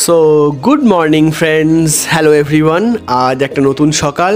So good morning friends, hello everyone. আজ একটা নতুন সকাল।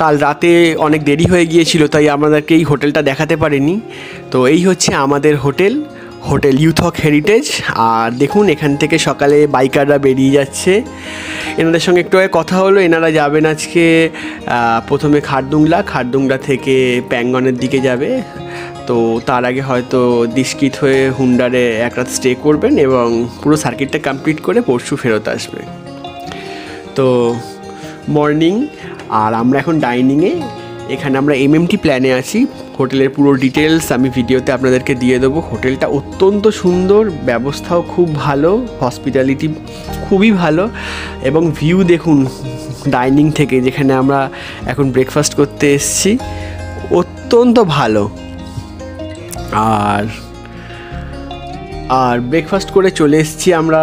কাল রাতে অনেক দেরি হয়ে গিয়েছিল, তাই আমাদেরকে এই হোটেলটা দেখাতে পারিনি। তো এই হচ্ছে আমাদের হোটেল ইউথক হেরিটেজ। আর দেখুন, এখান থেকে সকালে বাইকাররা বেরিয়ে যাচ্ছে। এনাদের সঙ্গে একটু আগে কথা হলো, এনারা যাবেন আজকে প্রথমে খারদুংলা থেকে প্যাঙ্গনের দিকে যাবে। তো তার আগে হয়তো দিস্কিত হয়ে হুন্ডারে এক রাত স্টে করবেন এবং পুরো সার্কিটটা কমপ্লিট করে পরশু ফেরত আসবে। তো মর্নিং, আর আমরা এখন ডাইনিংয়ে। এখানে আমরা এমএমটি প্ল্যানে আছি। হোটেলের পুরো ডিটেলস আমি ভিডিওতে আপনাদেরকে দিয়ে দেবো। হোটেলটা অত্যন্ত সুন্দর, ব্যবস্থাও খুব ভালো, হসপিটালিটি খুবই ভালো এবং ভিউ দেখুন ডাইনিং থেকে, যেখানে আমরা এখন ব্রেকফাস্ট করতে এসেছি, অত্যন্ত ভালো। আর ব্রেকফাস্ট করে চলে এসেছি আমরা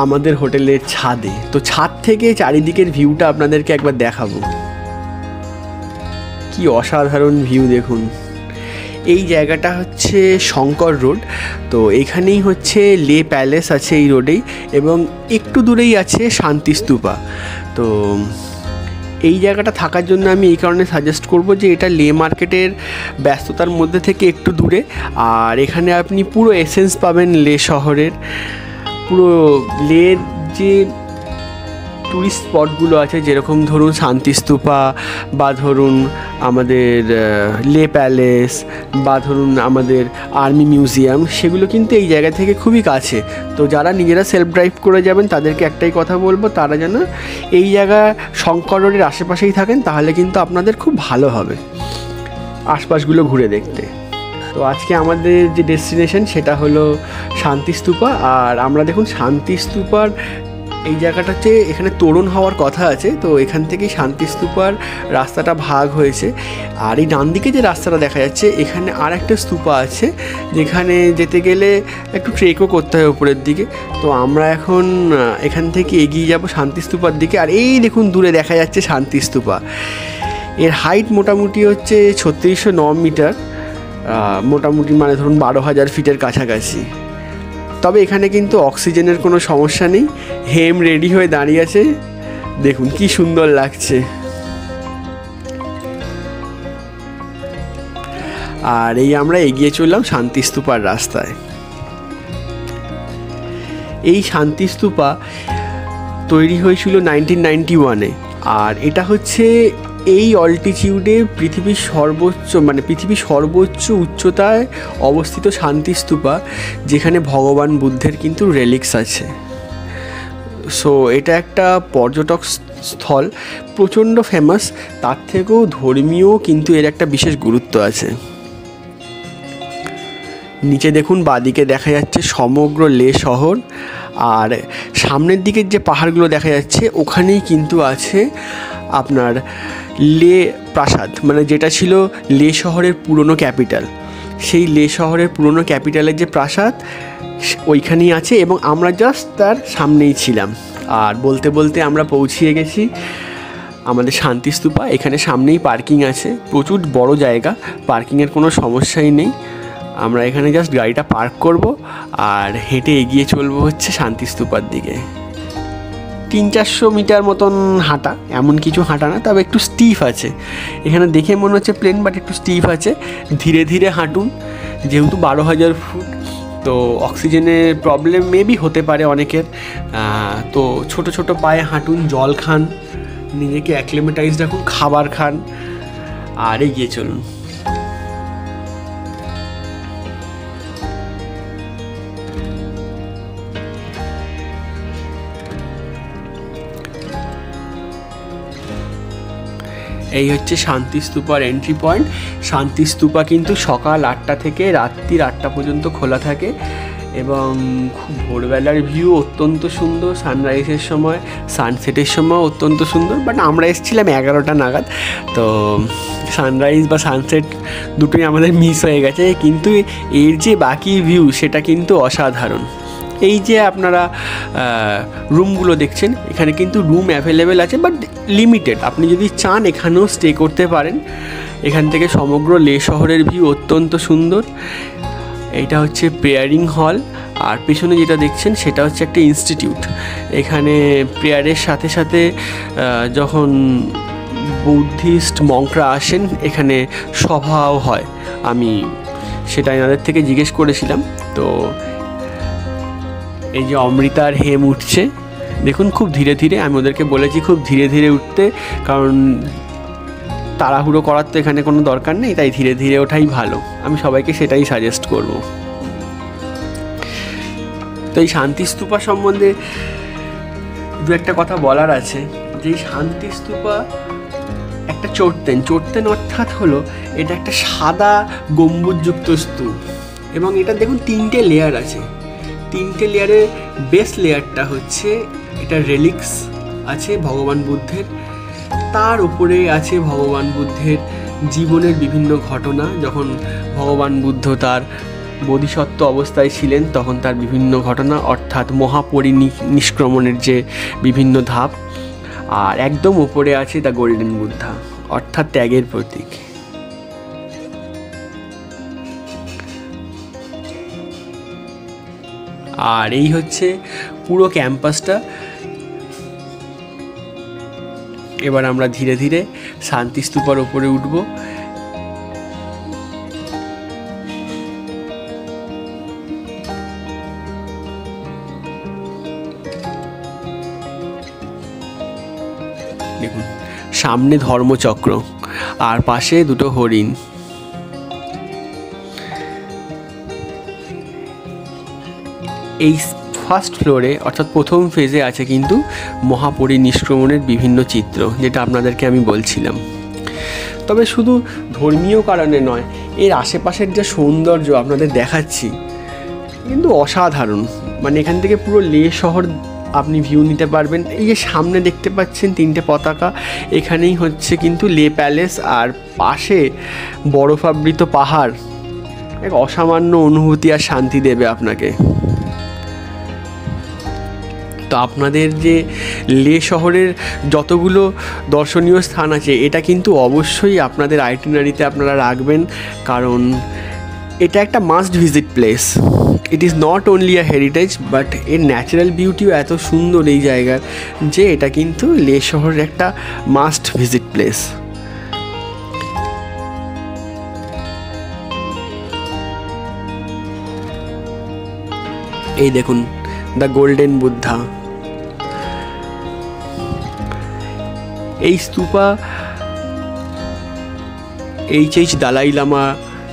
আমাদের হোটেলের ছাদে। তো ছাদ থেকে চারিদিকের ভিউটা আপনাদেরকে একবার দেখাবো। কি অসাধারণ ভিউ দেখুন। এই জায়গাটা হচ্ছে শঙ্কর রোড। তো এখানেই হচ্ছে লে প্যালেস আছে এই রোডেই, এবং একটু দূরেই আছে শান্তিস্তূপা। তো এই জায়গাটা থাকার জন্য আমি এই কারণে সাজেস্ট করব যে এটা লে মার্কেটের ব্যস্ততার মধ্যে থেকে একটু দূরে। আর এখানে আপনি পুরো এসেন্স পাবেন লে শহরের। পুরো লের যে ট্যুরিস্ট স্পটগুলো আছে, যেরকম ধরুন শান্তিস্তূপা, বা ধরুন আমাদের লে প্যালেস, বা ধরুন আমাদের আর্মি মিউজিয়াম, সেগুলো কিন্তু এই জায়গা থেকে খুবই কাছে। তো যারা নিজেরা সেলফ ড্রাইভ করে যাবেন তাদেরকে একটাই কথা বলবো, তারা যেন এই জায়গা শঙ্কর রোডের আশেপাশেই থাকেন, তাহলে কিন্তু আপনাদের খুব ভালো হবে আশপাশগুলো ঘুরে দেখতে। তো আজকে আমাদের যে ডেস্টিনেশন সেটা হলো শান্তিস্তূপা। আর আমরা দেখুন শান্তিস্তূপার এই জায়গাটাতে এখানে তোরণ হওয়ার কথা আছে। তো এখান থেকেই শান্তিস্তূপার রাস্তাটা ভাগ হয়েছে। আর এই ডান দিকে যে রাস্তাটা দেখা যাচ্ছে, এখানে আর একটা স্তূপা আছে, যেখানে যেতে গেলে একটু ট্রেকও করতে হয় উপরের দিকে। তো আমরা এখন এখান থেকে এগিয়ে যাব শান্তিস্তূপার দিকে। আর এই দেখুন দূরে দেখা যাচ্ছে শান্তিস্তূপা। এর হাইট মোটামুটি হচ্ছে 3609 মিটার, মোটামুটি মানে ধরুন 12,000 ফিটের কাছাকাছি। তবে এখানে কিন্তু অক্সিজেনের কোনো সমস্যা নেই। হেম রেডি হয়ে দাঁড়িয়ে আছে, দেখুন কি সুন্দর লাগছে। আর এই আমরা এগিয়ে চললাম শান্তিস্তূপার রাস্তায়। এই শান্তিস্তূপা তৈরি হয়েছিল 1991-এ। আর এটা হচ্ছে এই অল্টিটিউডে পৃথিবীর সর্বোচ্চ উচ্চতায় অবস্থিত শান্তিস্তূপা, যেখানে ভগবান বুদ্ধের কিন্তু রেলিক্স আছে। সো এটা একটা পর্যটক স্থল, প্রচণ্ড ফেমাস। তার থেকেও ধর্মীয় কিন্তু এর একটা বিশেষ গুরুত্ব আছে। নিচে দেখুন বাঁদিকে দেখা যাচ্ছে সমগ্র লে শহর। আর সামনের দিকের যে পাহাড়গুলো দেখা যাচ্ছে, ওখানেই কিন্তু আছে আপনার লে প্রাসাদ, মানে যেটা ছিল লে শহরের পুরনো ক্যাপিটাল। সেই লে শহরের পুরনো ক্যাপিটালের যে প্রাসাদ, ওইখানেই আছে, এবং আমরা জাস্ট তার সামনেই ছিলাম। আর বলতে বলতে আমরা পৌঁছিয়ে গেছি আমাদের শান্তিস্তূপা। এখানে সামনেই পার্কিং আছে, প্রচুর বড় জায়গা, পার্কিংয়ের কোনো সমস্যাই নেই। আমরা এখানে জাস্ট গাড়িটা পার্ক করব আর হেঁটে এগিয়ে চলবো হচ্ছে শান্তিস্তূপার দিকে। 300-400 মিটার মতন হাঁটা, এমন কিছু হাঁটা না, তবে একটু স্টিফ আছে। এখানে দেখে মনে হচ্ছে প্লেন, বাট একটু স্টিফ আছে। ধীরে ধীরে হাঁটুন, যেহেতু 12,000 ফুট। তো অক্সিজেনের প্রবলেম মেবি হতে পারে অনেকের। তো ছোট ছোট পায়ে হাঁটুন, জল খান, নিজেকে অ্যাক্লিমেটাইজ রাখুন, খাবার খান, আর এগিয়ে চলুন। এই হচ্ছে শান্তিস্তূপার এন্ট্রি পয়েন্ট। শান্তিস্তূপা কিন্তু সকাল 8টা থেকে রাত্রির 8টা পর্যন্ত খোলা থাকে, এবং খুব ভোরবেলার ভিউ অত্যন্ত সুন্দর। সানরাইজের সময়, সানসেটের সময় অত্যন্ত সুন্দর। বাট আমরা এসেছিলাম 11টা নাগাদ, তো সানরাইজ বা সানসেট দুটোই আমাদের মিস হয়ে গেছে। কিন্তু এর যে বাকি ভিউ, সেটা কিন্তু অসাধারণ। এই যে আপনারা রুমগুলো দেখছেন, এখানে কিন্তু রুম অ্যাভেলেবেল আছে, বাট লিমিটেড। আপনি যদি চান এখানেও স্টে করতে পারেন। এখান থেকে সমগ্র লে শহরের ভিউ অত্যন্ত সুন্দর। এইটা হচ্ছে প্রেয়ারিং হল। আর পেছনে যেটা দেখছেন সেটা হচ্ছে একটা ইনস্টিটিউট। এখানে প্রেয়ারের সাথে সাথে যখন বুদ্ধিস্ট মঙ্করা আসেন এখানে সভাও হয়। আমি সেটা এনাদের থেকে জিজ্ঞেস করেছিলাম। তো এই যে অমৃতার হেম উঠছে দেখুন, খুব ধীরে ধীরে। আমি ওদেরকে বলেছি খুব ধীরে ধীরে উঠতে, কারণ তাড়াহুড়ো করার তো এখানে কোনো দরকার নেই, তাই ধীরে ধীরে ওঠাই ভালো। আমি সবাইকে সেটাই সাজেস্ট করব। তো এই শান্তিস্তূপা সম্বন্ধে দু একটা কথা বলার আছে। যে এই শান্তিস্তূপা একটা চোরতেন অর্থাৎ হলো এটা একটা সাদা গম্বুজযুক্ত স্তূপ, এবং এটা দেখুন 3টে লেয়ার আছে। 3টে লেয়ারের বেস লেয়ারটা হচ্ছে এটা রেলিক্স আছে ভগবান বুদ্ধের, তার উপরে আছে ভগবান বুদ্ধের জীবনের বিভিন্ন ঘটনা। যখন ভগবান বুদ্ধ তার বোধিসত্ত্ব অবস্থায় ছিলেন তখন তার বিভিন্ন ঘটনা, অর্থাৎ মহাপরিনিষ্ক্রমণের যে বিভিন্ন ধাপ। আর একদম উপরে আছে দ্য গোল্ডেন বুদ্ধা, অর্থাৎ ত্যাগের প্রতীক। আর এই হচ্ছে পুরো ক্যাম্পাসটা। এবার আমরা ধীরে ধীরে শান্তিস্তূপার উপরে উঠব। দেখুন সামনে ধর্মচক্র আর পাশে দুটো হরিণ। এই ফার্স্ট ফ্লোরে অর্থাৎ প্রথম ফেজে আছে কিন্তু মহাপরিনিষ্ক্রমণের বিভিন্ন চিত্র, যেটা আপনাদেরকে আমি বলছিলাম। তবে শুধু ধর্মীয় কারণে নয়, এর আশেপাশের যে সৌন্দর্য আপনাদের দেখাচ্ছি কিন্তু অসাধারণ। মানে এখান থেকে পুরো লে শহর আপনি ভিউ নিতে পারবেন। এই যে সামনে দেখতে পাচ্ছেন 3টে পতাকা, এখানেই হচ্ছে কিন্তু লে প্যালেস, আর পাশে বরফাবৃত পাহাড়। এক অসামান্য অনুভূতি আর শান্তি দেবে আপনাকে। তো আপনাদের যে লে শহরের যতগুলো দর্শনীয় স্থান আছে এটা কিন্তু অবশ্যই আপনাদের আইটিনারিতে আপনারা রাখবেন, কারণ এটা একটা must visit place. It is not only a heritage but এর ন্যাচারাল বিউটিও এত সুন্দর এই জায়গার যে এটা কিন্তু লে শহরের একটা মাস্ট ভিজিট প্লেস। এই দেখুন দ্য গোল্ডেন বুদ্ধা। এই স্তূপা এইচ দালাই লামা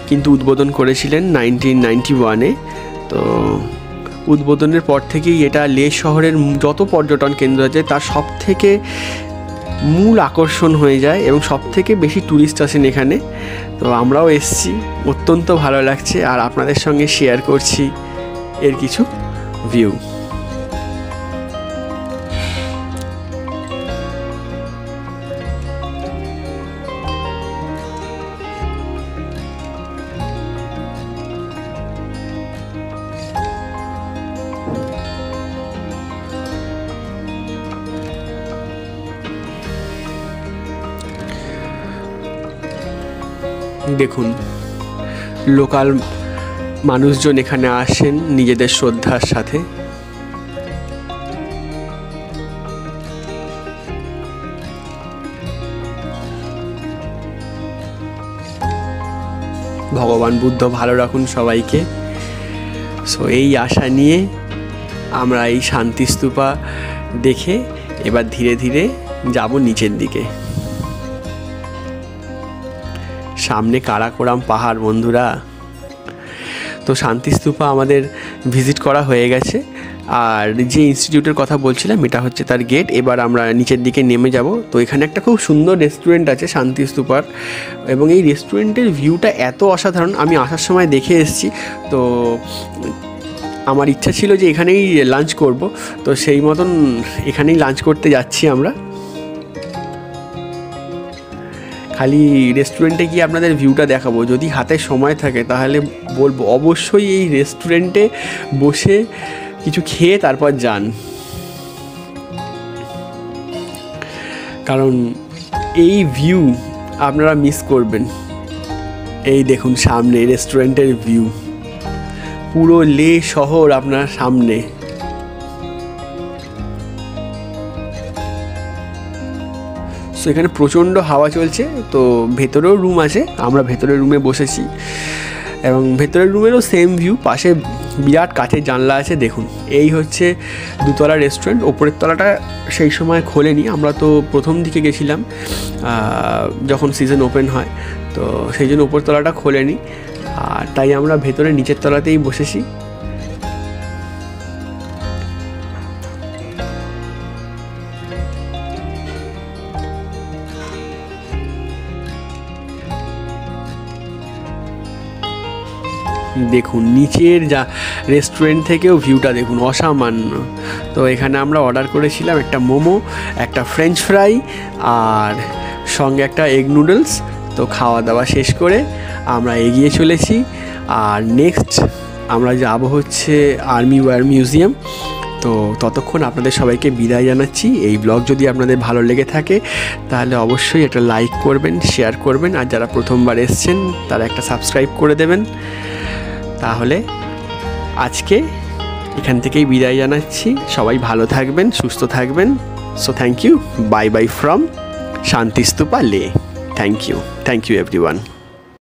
কিন্তু উদ্বোধন করেছিলেন 1991-এ। তো উদ্বোধনের পর থেকেই এটা লে শহরের যত পর্যটন কেন্দ্র আছে তার সব থেকে মূল আকর্ষণ হয়ে যায় এবং সব থেকে বেশি ট্যুরিস্ট আসেন এখানে। তো আমরাও এসছি, অত্যন্ত ভালো লাগছে, আর আপনাদের সঙ্গে শেয়ার করছি এর কিছু ভিউ। দেখুন লোকাল মানুষজন এখানে আসেন নিজেদের শ্রদ্ধার সাথে। ভগবান বুদ্ধ ভালো রাখুন সবাইকে। সো এই আশা নিয়ে আমরা এই শান্তিস্তূপা দেখে এবার ধীরে ধীরে যাব নিচের দিকে। সামনে কারাকোরাম পাহাড় বন্ধুরা। তো শান্তিস্তূপা আমাদের ভিজিট করা হয়ে গেছে, আর যে ইনস্টিটিউটের কথা বলছিলাম এটা হচ্ছে তার গেট। এবার আমরা নিচের দিকে নেমে যাব। তো এখানে একটা খুব সুন্দর রেস্টুরেন্ট আছে শান্তিস্তূপার, এবং এই রেস্টুরেন্টের ভিউটা এত অসাধারণ, আমি আসার সময় দেখে এসেছি। তো আমার ইচ্ছা ছিল যে এখানেই লাঞ্চ করব, তো সেই মতন এখানেই লাঞ্চ করতে যাচ্ছি আমরা। খালি রেস্টুরেন্টে গিয়ে আপনাদের ভিউটা দেখাবো, যদি হাতে সময় থাকে তাহলে বলবো অবশ্যই এই রেস্টুরেন্টে বসে কিছু খেয়ে তারপর যান, কারণ এই ভিউ আপনারা মিস করবেন। এই দেখুন সামনে রেস্টুরেন্টের ভিউ, পুরো লে শহর আপনার সামনে। সো এখানে প্রচণ্ড হাওয়া চলছে, তো ভেতরেও রুম আছে, আমরা ভেতরের রুমে বসেছি এবং ভেতরের রুমেরও সেম ভিউ, পাশে বিরাট কাচের জানলা আছে। দেখুন এই হচ্ছে দুতলা রেস্টুরেন্ট, ওপরের তলাটা সেই সময় খোলেনি, আমরা তো প্রথম দিকে গেছিলাম যখন সিজন ওপেন হয়, তো সেই জন্য ওপর তলাটা খোলেনি, আর তাই আমরা ভেতরে নিচের তলাতেই বসেছি। দেখুন নিচের যা রেস্টুরেন্ট থেকেও ভিউটা দেখুন অসামান্য। তো এখানে আমরা অর্ডার করেছিলাম একটা মোমো, একটা ফ্রেঞ্চ ফ্রাই আর সঙ্গে একটা এগ নুডলস। তো খাওয়া দাওয়া শেষ করে আমরা এগিয়ে চলেছি, আর নেক্সট আমরা যাব হচ্ছে আর্মি ওয়্যার মিউজিয়াম। তো ততক্ষণ আপনাদের সবাইকে বিদায় জানাচ্ছি। এই ব্লগ যদি আপনাদের ভালো লেগে থাকে তাহলে অবশ্যই একটা লাইক করবেন, শেয়ার করবেন, আর যারা প্রথমবার এসছেন তারা একটা সাবস্ক্রাইব করে দেবেন। তাহলে আজকে এখান থেকেই বিদায় জানাচ্ছি। সবাই ভালো থাকবেন, সুস্থ থাকবেন। So thank you, bye bye from Shantistupa Leh. Thank you everyone.